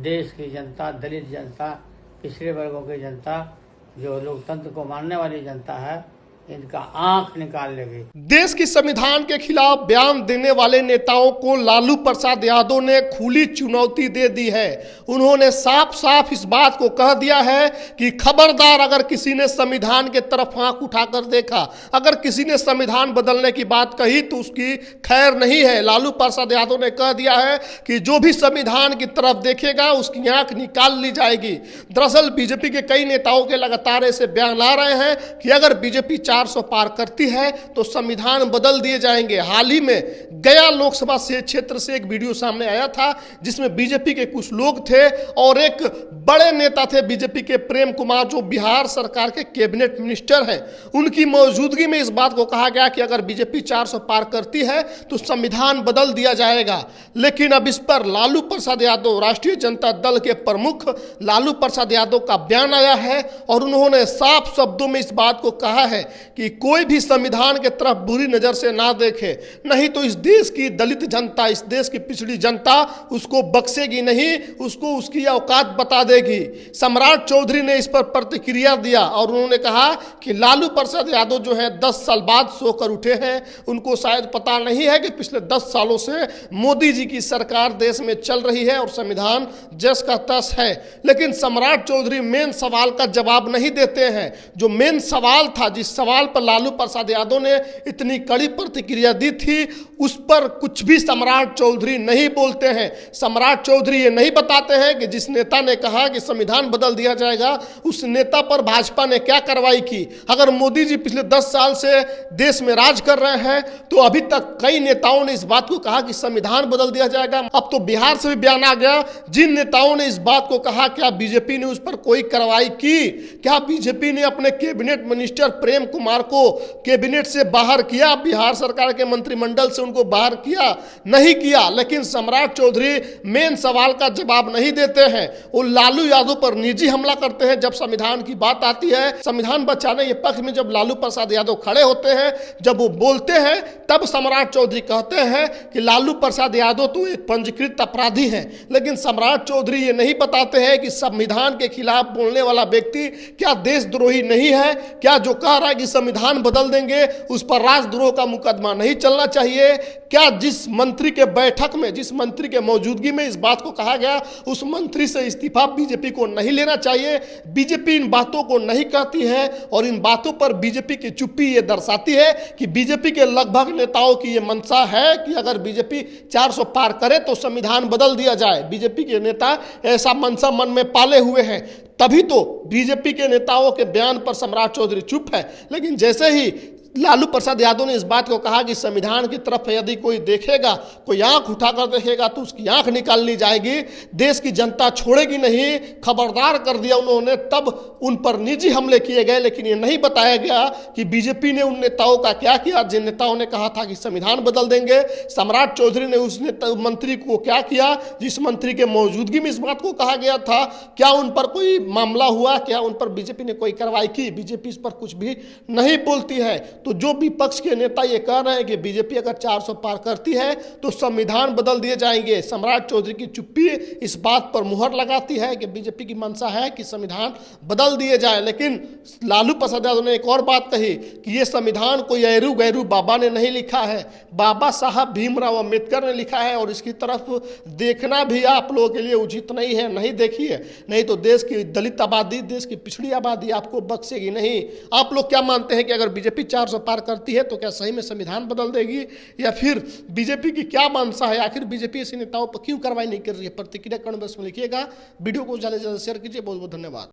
देश की जनता, दलित जनता, पिछड़े वर्गों की जनता, जो लोकतंत्र को मानने वाली जनता है, इनका आंख निकाल लेगी। देश की संविधान के खिलाफ बयान देने वाले नेताओं को लालू प्रसाद यादव ने खुली चुनौती दे दी है। उन्होंने साफ साफ इस बात को कह दिया है कि खबरदार, अगर किसी ने संविधान के तरफ आंख उठाकर देखा, अगर किसी ने संविधान बदलने की बात कही तो उसकी खैर नहीं है। लालू प्रसाद यादव ने कह दिया है कि जो भी संविधान की तरफ देखेगा उसकी आंख निकाल ली जाएगी। दरअसल बीजेपी के कई नेताओं के लगातार ऐसे बयान ला रहे हैं कि अगर बीजेपी 400 पार करती है तो संविधान बदल दिए जाएंगे। हाल ही में गया लोकसभा से क्षेत्र से एक वीडियो सामने आया था जिसमें बीजेपी के कुछ लोग थे और एक बड़े नेता थे बीजेपी के, प्रेम कुमार, जो बिहार सरकार के कैबिनेट मिनिस्टर हैं। उनकी मौजूदगी में इस बात को कहा गया कि अगर बीजेपी 400 पार करती है तो संविधान बदल दिया जाएगा। लेकिन अब इस पर लालू प्रसाद यादव, राष्ट्रीय जनता दल के प्रमुख लालू प्रसाद यादव का बयान आया है और उन्होंने साफ शब्दों में इस बात को कहा है कि कोई भी संविधान के तरफ बुरी नजर से ना देखे, नहीं तो इस देश की दलित जनता, इस देश की पिछड़ी जनता उसको बख्शेगी नहीं, उसको उसकी औकात बता देगी। सम्राट चौधरी ने इस पर प्रतिक्रिया दिया और उन्होंने कहा कि लालू प्रसाद यादव जो है 10 साल बाद सोकर उठे हैं। उनको शायद पता नहीं है कि पिछले 10 सालों से मोदी जी की सरकार देश में चल रही है और संविधान जस का तस है। लेकिन सम्राट चौधरी मेन सवाल का जवाब नहीं देते हैं। जो मेन सवाल था, जिस सवाल पर लालू प्रसाद यादव ने इतनी कड़ी प्रतिक्रिया दी थी, उस पर कुछ भी सम्राट चौधरी नहीं बोलते हैं। सम्राट चौधरी ये नहीं बताते हैं कि जिस नेता ने कहा कि संविधान बदल दिया जाएगा, उस नेता पर भाजपा ने क्या कार्रवाई की। अगर मोदी जी पिछले 10 साल से देश में राज कर रहे हैं तो अभी तक कई नेताओं ने इस बात को कहा कि संविधान बदल दिया जाएगा। अब तो बिहार से भी बयान आ गया। जिन नेताओं ने इस बात को कहा, क्या बीजेपी ने उस पर कोई कार्रवाई की? क्या बीजेपी ने अपने कैबिनेट मिनिस्टर प्रेम कुमार को कैबिनेट से बाहर किया? बिहार सरकार के मंत्रिमंडल से उनको बाहर किया? नहीं किया। लेकिन सम्राट चौधरी मेन सवाल का जवाब नहीं देते हैं। वो लालू यादव पर निजी हमला करते हैं जब संविधान की बात आती है। संविधान बचाने के पक्ष में जब लालू प्रसाद यादव खड़े होते हैं, जब वो बोलते हैं, तब सम्राट चौधरी कहते हैं कि लालू प्रसाद यादव तो एक पंजीकृत अपराधी हैं। लेकिन सम्राट चौधरी ये नहीं बताते हैं कि संविधान के खिलाफ बोलने वाला व्यक्ति क्या देशद्रोही नहीं है? क्या जो कह रहा है कि संविधान बदल देंगे उस पर राजद्रोह का मुकदमा नहीं चलना चाहिए? क्या जिस मंत्री के बैठक में, जिस मंत्री के मौजूदगी में इस बात को कहा गया, उस मंत्री से इस्तीफा बीजेपी को नहीं लेना चाहिए? बीजेपी इन बातों को नहीं कहती है और इन बातों पर बीजेपी की चुप्पी ये दर्शाती है कि बीजेपी के लगभग नेताओं की ये मंशा है कि अगर बीजेपी 400 पार करे तो संविधान बदल दिया जाए। बीजेपी के नेता ऐसा मंशा मन में पाले हुए हैं, तभी तो बीजेपी के नेताओं के बयान पर सम्राट चौधरी चुप है। लेकिन जैसे ही लालू प्रसाद यादव ने इस बात को कहा कि संविधान की तरफ यदि कोई देखेगा, कोई आंख उठाकर देखेगा तो उसकी आंख निकाल ली जाएगी, देश की जनता छोड़ेगी नहीं, खबरदार कर दिया उन्होंने। तब उन पर निजी हमले किए गए। लेकिन ये नहीं बताया गया कि बीजेपी ने उन नेताओं का क्या किया जिन नेताओं ने कहा था कि संविधान बदल देंगे। सम्राट चौधरी ने उस मंत्री को क्या किया जिस मंत्री के मौजूदगी में इस बात को कहा गया था? क्या उन पर कोई मामला हुआ? क्या उन पर बीजेपी ने कोई कार्रवाई की? बीजेपी इस पर कुछ भी नहीं बोलती है। तो जो विपक्ष के नेता ये कह रहे हैं कि बीजेपी अगर 400 पार करती है तो संविधान बदल दिए जाएंगे, सम्राट चौधरी की चुप्पी इस बात पर मुहर लगाती है कि बीजेपी की मंशा है कि संविधान बदल दिए जाए। लेकिन लालू प्रसाद यादव ने एक और बात कही कि ये संविधान कोई ऐरू गैरू बाबा ने नहीं लिखा है, बाबा साहब भीमराव अंबेडकर ने लिखा है और इसकी तरफ देखना भी आप लोगों के लिए उचित नहीं है। नहीं देखिए, नहीं तो देश की दलित आबादी, देश की पिछड़ी आबादी आपको बख्शेगी नहीं। आप लोग क्या मानते हैं कि अगर बीजेपी 400 पार करती है तो क्या सही में संविधान बदल देगी, या फिर बीजेपी की क्या मंशा है? आखिर बीजेपी ऐसे नेताओं पर क्यों कार्रवाई नहीं कर रही है? प्रतिक्रिया कमेंट बॉक्स में लिखिएगा। वीडियो को ज़्यादा से ज़्यादा शेयर कीजिए। बहुत बहुत धन्यवाद।